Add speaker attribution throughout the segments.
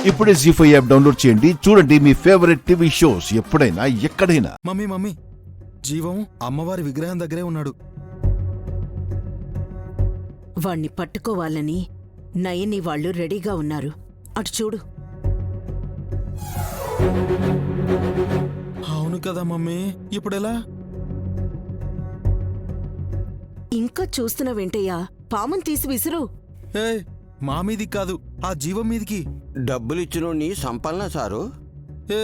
Speaker 1: ఇప్పుడే జీ5 app download చేయండి. చూడండి మీ ఫేవరెట్ టీవీ షోస్ ఎప్పుడైనా ఎక్కడైనా.
Speaker 2: మమ్మీ జీవం అమ్మవారి విగ్రహం దగ్గరే ఉన్నాడు.
Speaker 3: వాణ్ణి పట్టుకోవాలని నయని వాళ్ళు రెడీగా ఉన్నారు. అటు చూడు.
Speaker 2: అవును కదా మమ్మీ, ఇప్పుడెలా?
Speaker 3: ఇంకా చూస్తున్న వెంటయ్యా, పాముని తీసి విసురు.
Speaker 2: ఏ మా మీదికి కాదు, ఆ జీవం మీదికి.
Speaker 4: డబ్బులిచ్చినోడిని సంపాలనా సారు?
Speaker 2: ఏ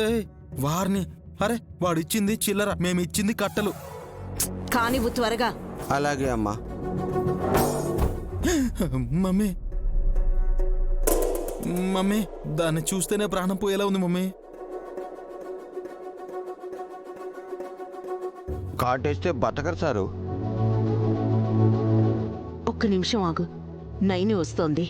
Speaker 2: వారిని. అరే వాడిచ్చింది చిల్లర, మేమిచ్చింది కట్టలు.
Speaker 3: కానివ్వు త్వరగా.
Speaker 4: అలాగే అమ్మా.
Speaker 2: మమ్మీ దాన్ని చూస్తేనే ప్రాణం పోయేలా ఉంది మమ్మీ.
Speaker 4: కాటేస్తే బతకరు సారు.
Speaker 3: ఒక్క నిమిషం ఆగు, నయని వస్తోంది.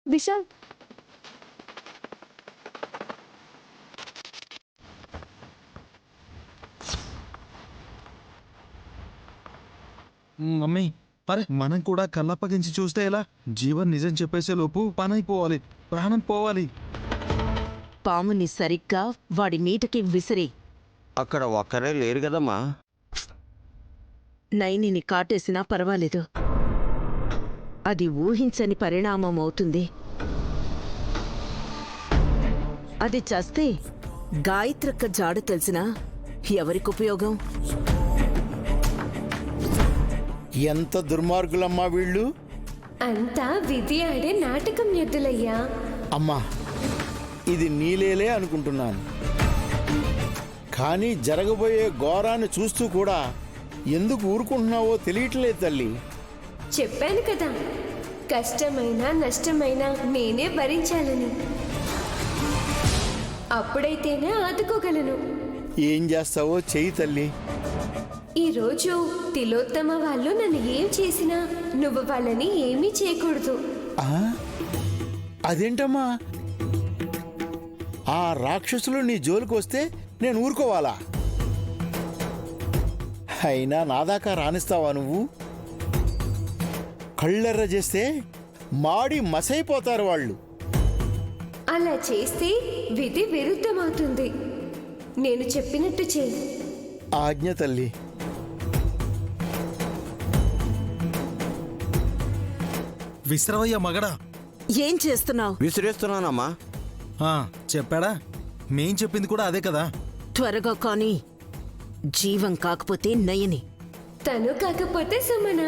Speaker 5: విశాల్,
Speaker 2: మమ్మీ అరే మనం కూడా కళ్ళప్పగించి చూస్తే ఎలా? జీవన్ నిజం చెప్పేసే లోపు పనైపోవాలి, ప్రాణం పోవాలి.
Speaker 3: పాముని సరిగ్గా వాడి మీటకి విసిరి.
Speaker 4: అక్కడ ఒక్కరే లేరు కదమ్మా.
Speaker 3: నయనిని కాటేసినా పర్వాలేదు, అది ఊహించని పరిణామం అవుతుంది. అది చస్తే గాయత్రక్క జాడు తెలిసినా ఎవరికి ఉపయోగం?
Speaker 6: ఎంత దుర్మార్గులమ్మా వీళ్ళు!
Speaker 5: అంతా విధి ఆడే నాటకం ఎద్దులయ్యా.
Speaker 6: అమ్మా, ఇది నీలేలే అనుకుంటున్నాను, కానీ జరగబోయే ఘోరాన్ని చూస్తూ కూడా ఎందుకు ఊరుకుంటున్నావో తెలియట్లేదు తల్లి.
Speaker 5: చెప్పాను కదా, కష్టమైనా నష్టమైనా నేనే భరించాలని. అప్పుడైతేనే ఆదుకోగలను.
Speaker 6: ఏం చేస్తావో చెయ్యి తల్లి.
Speaker 5: ఈరోజు తిలోత్తమ వాళ్ళు నన్ను ఏం చేసినా నువ్వు వాళ్ళని ఏమీ చేయకూడదు.
Speaker 6: అదేంటమ్మా, ఆ రాక్షసులు నీ జోలికి వస్తే నేను ఊరుకోవాలా? అయినా నా దాకా రానిస్తావా నువ్వు? కళ్ళెర్ర చేస్తే మాడి మసైపోతారు వాళ్ళు.
Speaker 5: అలా చేస్తే విధి విరుద్ధమవుతుంది. నేను చెప్పినట్టు చేయి.
Speaker 6: ఆజ్ఞ తల్లి.
Speaker 2: విశ్రవయ్య మగడా,
Speaker 3: ఏం చేస్తున్నావు?
Speaker 4: విసిరేస్తున్నానమ్మా.
Speaker 2: చెప్పాడా? మేం చెప్పింది కూడా అదే కదా.
Speaker 3: త్వరగా కానీ. జీవం కాకపోతే నయని.
Speaker 5: తను కాకపోతే సుమన.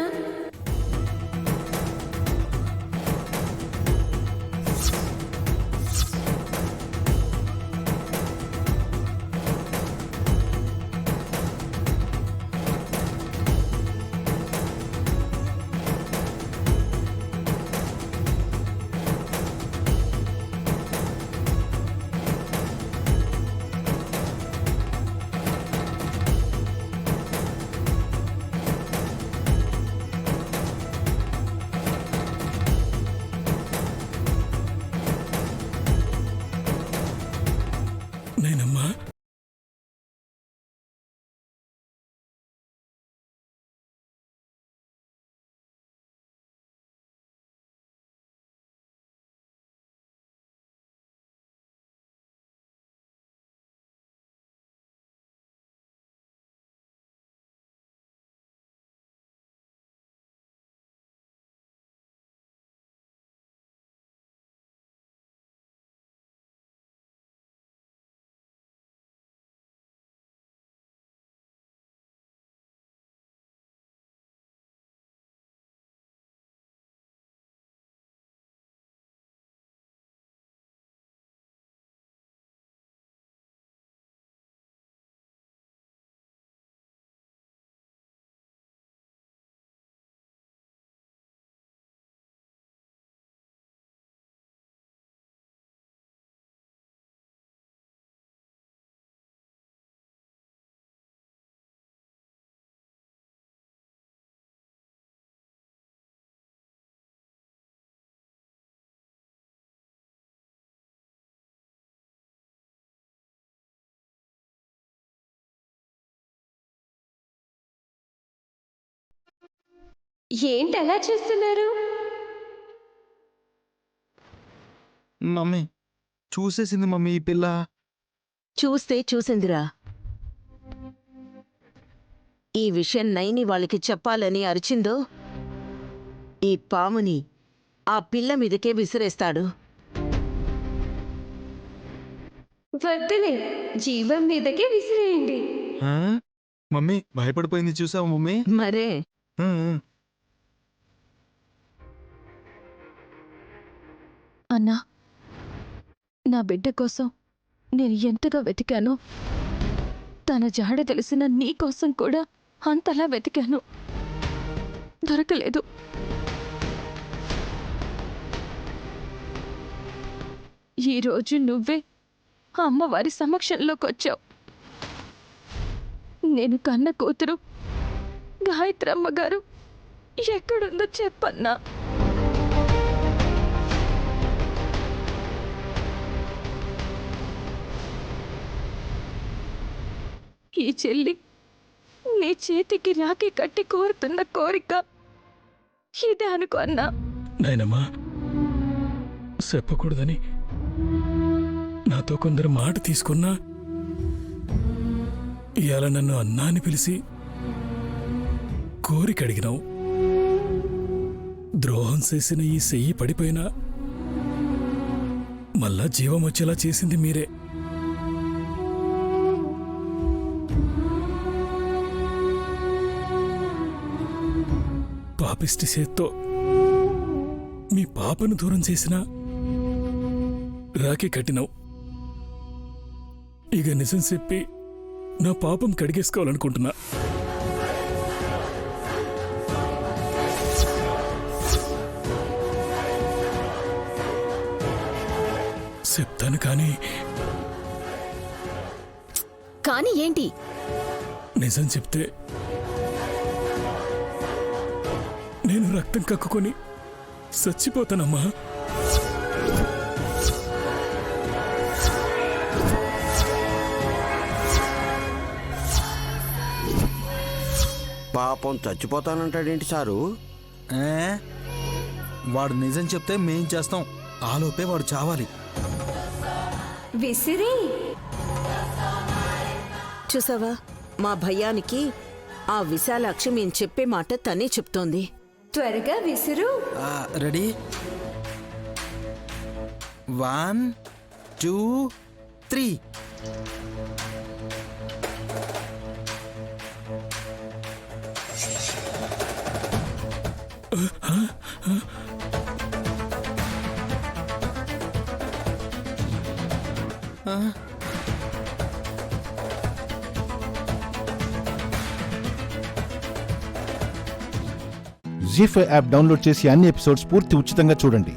Speaker 5: ఏంటి అలా చూస్తున్నారు?
Speaker 2: మమ్మీ చూసేసింది మమ్మీ ఈ పిల్ల.
Speaker 3: చూస్తే చూసిందిరా. ఈ విషయం నైని వాళ్ళకి చెప్పాలని అరిచిందో ఈ పాముని ఆ పిల్ల మీదకే విసిరేస్తాడు.
Speaker 5: వద్దులే, జీవం మీదకే విసిరేయండి.
Speaker 2: ఆ? మమ్మీ భయపడిపోయింది చూసావా మమ్మీ?
Speaker 3: మరే
Speaker 2: ఆ,
Speaker 7: అన్నా, నా బిడ్డ కోసం నేను ఎంతగా వెతికానో, తన జాడ తెలిసిన నీ కోసం కూడా అంతలా వెతికాను. దొరకలేదు. ఈరోజు నువ్వే ఆ అమ్మవారి సమక్షంలోకి వచ్చావు. నేను కన్న కూతురు గాయత్రమ్మ గారు ఎక్కడుందో చెప్పన్నా. ఈ చెల్లి నీ చేతికి రాఖీ కట్టి కోరుతున్న కోరిక ఇదే అనుకో అన్నా.
Speaker 8: నాయనమ్మా, చెప్పకూడదని నాతో కొందరు మాట తీసుకున్నా ఇవాళ నన్ను అన్నా అని పిలిచి కోరిక అడిగినావు. ద్రోహం చేసిన ఈ చెయ్యి పడిపోయినా మళ్ళా జీవం వచ్చేలా చేసింది మీరే. పాపిష్టి చేత్తో మీ పాపను దూరం చేసినా రాఖీ కట్టినావు. ఇక నిజం చెప్పి నా పాపం కడిగేసుకోవాలనుకుంటున్నా. చెప్తాను కానీ
Speaker 7: కానీ ఏంటి?
Speaker 8: నిజం చెప్తే నేను రక్తం కక్కుకొని చచ్చిపోతానమ్మా.
Speaker 4: పాపం చచ్చిపోతానంటాడేంటి సారు?
Speaker 2: ఏ? వాడు నిజం చెప్తే మేం చేస్తాం. ఆలోపే వాడు చావాలి.
Speaker 5: విసిరి.
Speaker 3: చూసావా, మా భయానికి ఆ విశాలాక్షి మేం చెప్పే మాట తనే చెప్తోంది.
Speaker 5: త్వరగా విసురు.
Speaker 2: రెడీ? 1 2 3.
Speaker 1: జీ5 యాప్ డౌన్లోడ్ చేసి అన్ని ఎపిసోడ్స్ పూర్తి ఉచితంగా చూడండి.